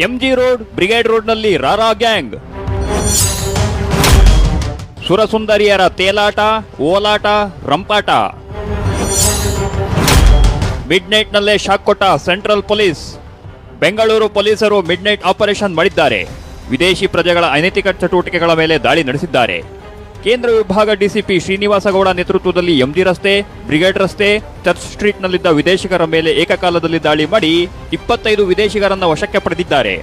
MG road, brigade ರೋಡ್ನಲ್ಲಿ ರಾರಾ gang. ಸುರಸುಂದರಿಯರ ತೇಲಾಟ, ಓಲಾಟ, ರಂಪಾಟ. ಮಿಡ್ ನೈಟ್ನಲ್ಲೇ ಶಾಕ್ ಕೊಟ್ಟ ಸೆಂಟ್ರಲ್ ಪೊಲೀಸ್. ಬೆಂಗಳೂರು ಪೊಲೀಸರು ಮಿಡ್ ನೈಟ್ ಆಪರೇಷನ್ ಮಾಡಿದ್ದಾರೆ. ವಿದೇಶಿ ಪ್ರಜೆಗಳ ಅನೈತಿಕ ಚಟುವಟಿಕೆಗಳ ಮೇಲೆ ದಾಳಿ ನಡೆಸಿದ್ದಾರೆ. ಕೇಂದ್ರ ವಿಭಾಗ ಡಿಸಿಪಿ ಶ್ರೀನಿವಾಸ ಗೌಡ ನೇತೃತ್ವದಲ್ಲಿ ಎಂಜಿ ರಸ್ತೆ, ಬ್ರಿಗೇಡ್ ರಸ್ತೆ, ಚರ್ಚ್ ಸ್ಟ್ರೀಟ್ನಲ್ಲಿದ್ದ ವಿದೇಶಿಗರ ಮೇಲೆ ಏಕಕಾಲದಲ್ಲಿ ದಾಳಿ ಮಾಡಿ 25 ವಿದೇಶಿಗರನ್ನ ವಶಕ್ಕೆ ಪಡೆದಿದ್ದಾರೆ.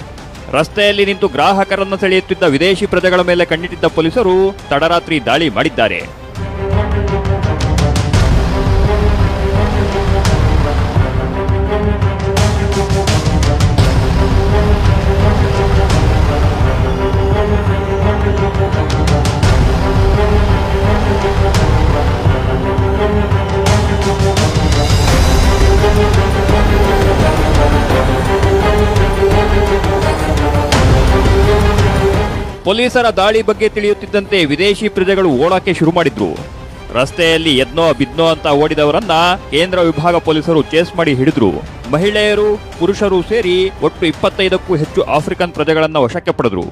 ರಸ್ತೆಯಲ್ಲಿ ನಿಂತು ಗ್ರಾಹಕರನ್ನು ಸೆಳೆಯುತ್ತಿದ್ದ ವಿದೇಶಿ ಪ್ರಜೆಗಳ ಮೇಲೆ ಕಣ್ಣಿಟ್ಟಿದ್ದ ಪೊಲೀಸರು ತಡರಾತ್ರಿ ದಾಳಿ ಮಾಡಿದ್ದಾರೆ. ಪೊಲೀಸರ ದಾಳಿ ಬಗ್ಗೆ ತಿಳಿಯುತ್ತಿದ್ದಂತೆ ವಿದೇಶಿ ಪ್ರಜೆಗಳು ಓಡಾಕೆ ಶುರು ಮಾಡಿದ್ರು. ರಸ್ತೆಯಲ್ಲಿ ಎದ್ನೋ ಬಿದ್ನೋ ಅಂತ ಓಡಿದವರನ್ನ ಕೇಂದ್ರ ವಿಭಾಗ ಪೊಲೀಸರು ಚೇಸ್ ಮಾಡಿ ಹಿಡಿದ್ರು. ಮಹಿಳೆಯರು, ಪುರುಷರು ಸೇರಿ ಒಟ್ಟು 25ಕ್ಕೂ ಹೆಚ್ಚು ಆಫ್ರಿಕನ್ ಪ್ರಜೆಗಳನ್ನ ವಶಕ್ಕೆ ಪಡೆದ್ರು.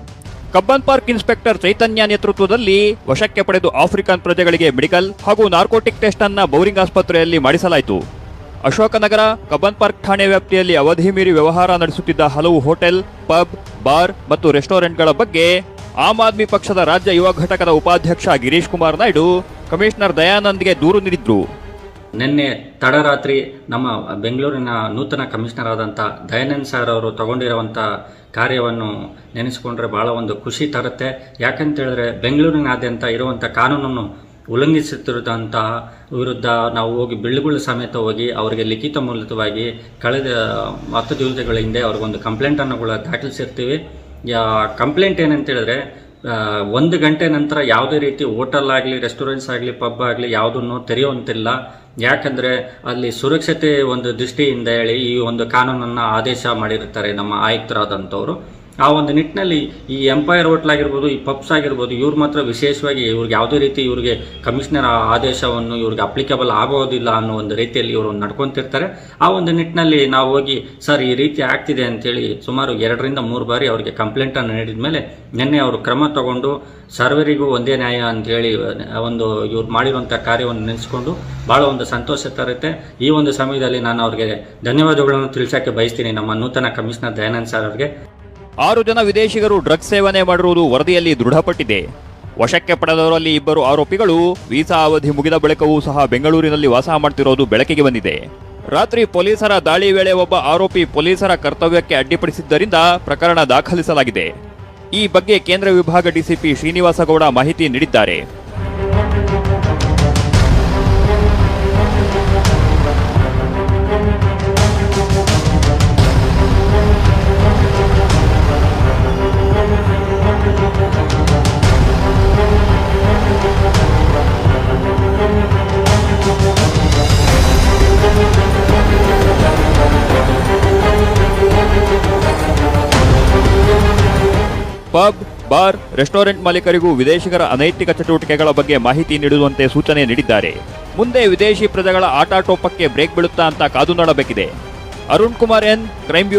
ಕಬ್ಬನ್ ಪಾರ್ಕ್ ಇನ್ಸ್ಪೆಕ್ಟರ್ ಚೈತನ್ಯ ನೇತೃತ್ವದಲ್ಲಿ ವಶಕ್ಕೆ ಪಡೆದು ಆಫ್ರಿಕನ್ ಪ್ರಜೆಗಳಿಗೆ ಮೆಡಿಕಲ್ ಹಾಗೂ ನಾರ್ಕೋಟಿಕ್ ಟೆಸ್ಟ್ ಅನ್ನ ಬೌರಿಂಗ್ ಆಸ್ಪತ್ರೆಯಲ್ಲಿ ಮಾಡಿಸಲಾಯಿತು. ಅಶೋಕನಗರ, ಕಬ್ಬನ್ ಪಾರ್ಕ್ ಠಾಣೆ ವ್ಯಾಪ್ತಿಯಲ್ಲಿ ಅವಧಿ ಮೀರಿ ವ್ಯವಹಾರ ನಡೆಸುತ್ತಿದ್ದ ಹಲವು ಹೋಟೆಲ್, ಪಬ್, ಬಾರ್ ಮತ್ತು ರೆಸ್ಟೋರೆಂಟ್ಗಳ ಬಗ್ಗೆ ಆಮ್ ಆದ್ಮಿ ಪಕ್ಷದ ರಾಜ್ಯ ಯುವ ಘಟಕದ ಉಪಾಧ್ಯಕ್ಷ ಗಿರೀಶ್ ಕುಮಾರ್ ನಾಯ್ಡು ಕಮಿಷನರ್ ದಯಾನಂದ್ಗೆ ದೂರು ನೀಡಿದ್ರು. ನಿನ್ನೆ ತಡರಾತ್ರಿ ನಮ್ಮ ಬೆಂಗಳೂರಿನ ನೂತನ ಕಮಿಷನರ್ ಆದಂಥ ದಯಾನಂದ್ ಸರ್ ಅವರು ತಗೊಂಡಿರುವಂಥ ಕಾರ್ಯವನ್ನು ನೆನೆಸ್ಕೊಂಡ್ರೆ ಭಾಳ ಒಂದು ಖುಷಿ ತರುತ್ತೆ. ಯಾಕಂತ ಹೇಳಿದ್ರೆ ಬೆಂಗಳೂರಿನಾದ್ಯಂತ ಇರುವಂಥ ಕಾನೂನನ್ನು ಉಲ್ಲಂಘಿಸುತ್ತಿರುವಂತಹ ವಿರುದ್ಧ ನಾವು ಹೋಗಿ ಬಿಳ್ಳುಗುಳ ಸಮೇತ ಹೋಗಿ ಅವರಿಗೆ ಲಿಖಿತ ಮೂಲಕವಾಗಿ ಕಳೆದ 10 ದಿವಸಗಳ ಹಿಂದೆ ಅವ್ರಿಗೊಂದು ಕಂಪ್ಲೇಂಟನ್ನು ಕೂಡ ದಾಖಲಿಸಿರ್ತೀವಿ. ಕಂಪ್ಲೇಂಟ್ ಏನಂತ ಹೇಳಿದ್ರೆ 1 ಗಂಟೆ ನಂತರ ಯಾವುದೇ ರೀತಿ ಹೋಟೆಲ್ ಆಗಲಿ, ರೆಸ್ಟೋರೆಂಟ್ಸ್ ಆಗಲಿ, ಪಬ್ ಆಗಲಿ ಯಾವುದನ್ನು ತೆರೆಯುವಂತಿಲ್ಲ. ಯಾಕಂದರೆ ಅಲ್ಲಿ ಸುರಕ್ಷತೆ ಒಂದು ದೃಷ್ಟಿಯಿಂದ ಹೇಳಿ ಈ ಒಂದು ಕಾನೂನನ್ನು ಆದೇಶ ಮಾಡಿರ್ತಾರೆ ನಮ್ಮ ಆಯುಕ್ತರಾದಂಥವ್ರು. ಆ ಒಂದು ನಿಟ್ಟಿನಲ್ಲಿ ಈ ಎಂಪೈರ್ ಹೋಟ್ಲ್ ಆಗಿರ್ಬೋದು, ಈ ಪಬ್ಸ್ ಆಗಿರ್ಬೋದು, ಇವ್ರು ಮಾತ್ರ ವಿಶೇಷವಾಗಿ ಇವ್ರಿಗೆ ಯಾವುದೇ ರೀತಿ ಇವ್ರಿಗೆ ಕಮಿಷನರ್ ಆದೇಶವನ್ನು ಇವ್ರಿಗೆ ಅಪ್ಲಿಕಬಲ್ ಆಗೋದಿಲ್ಲ ಅನ್ನೋ ಒಂದು ರೀತಿಯಲ್ಲಿ ಇವರು ನಡ್ಕೊತಿರ್ತಾರೆ. ಆ ಒಂದು ನಿಟ್ಟಿನಲ್ಲಿ ನಾವು ಹೋಗಿ ಸರ್ ಈ ರೀತಿ ಆಗ್ತಿದೆ ಅಂತೇಳಿ ಸುಮಾರು 2 ರಿಂದ 3 ಬಾರಿ ಅವರಿಗೆ ಕಂಪ್ಲೇಂಟನ್ನು ನೀಡಿದ ಮೇಲೆ ನಿನ್ನೆ ಅವರು ಕ್ರಮ ತಗೊಂಡು ಸರ್ವರಿಗೂ ಒಂದೇ ನ್ಯಾಯ ಅಂತೇಳಿ ಒಂದು ಇವ್ರು ಮಾಡಿರುವಂಥ ಕಾರ್ಯವನ್ನು ನೆನೆಸ್ಕೊಂಡು ಭಾಳ ಒಂದು ಸಂತೋಷ ತರುತ್ತೆ. ಈ ಒಂದು ಸಮಯದಲ್ಲಿ ನಾನು ಅವ್ರಿಗೆ ಧನ್ಯವಾದಗಳನ್ನು ತಿಳಿಸೋಕ್ಕೆ ಬಯಸ್ತೀನಿ ನಮ್ಮ ನೂತನ ಕಮಿಷನರ್ ದಯಾನಂದ್ ಸರ್ ಅವರಿಗೆ. 6 ಜನ ವಿದೇಶಿಗರು ಡ್ರಗ್ಸ್ ಸೇವನೆ ಮಾಡಿರುವುದು ವರದಿಯಲ್ಲಿ ದೃಢಪಟ್ಟಿದೆ. ವಶಕ್ಕೆ ಪಡೆದವರಲ್ಲಿ 2 ಆರೋಪಿಗಳು ವೀಸಾ ಅವಧಿ ಮುಗಿದ ಬಳಿಕವೂ ಸಹ ಬೆಂಗಳೂರಿನಲ್ಲಿ ವಾಸ ಮಾಡ್ತಿರೋದು ಬೆಳಕಿಗೆ ಬಂದಿದೆ. ರಾತ್ರಿ ಪೊಲೀಸರ ದಾಳಿ ವೇಳೆ ಒಬ್ಬ ಆರೋಪಿ ಪೊಲೀಸರ ಕರ್ತವ್ಯಕ್ಕೆ ಅಡ್ಡಿಪಡಿಸಿದ್ದರಿಂದ ಪ್ರಕರಣ ದಾಖಲಿಸಲಾಗಿದೆ. ಈ ಬಗ್ಗೆ ಕೇಂದ್ರ ವಿಭಾಗ ಡಿಸಿಪಿ ಶ್ರೀನಿವಾಸ ಗೌಡ ಮಾಹಿತಿ ನೀಡಿದ್ದಾರೆ. ಪಬ್, ಬಾರ್, ರೆಸ್ಟೋರೆಂಟ್ ಮಾಲೀಕರಿಗೂ ವಿದೇಶಿಗರ ಅನೈತಿಕ ಚಟುವಟಿಕೆಗಳ ಬಗ್ಗೆ ಮಾಹಿತಿ ನೀಡುವಂತೆ ಸೂಚನೆ ನೀಡಿದ್ದಾರೆ. ಮುಂದೆ ವಿದೇಶಿ ಪ್ರಜೆಗಳ ಆಟಾಟೋಪಕ್ಕೆ ಬ್ರೇಕ್ ಬೀಳುತ್ತಾ ಅಂತ ಕಾದು ನೋಡಬೇಕಿದೆ. Arun Kumar N, crime bureau.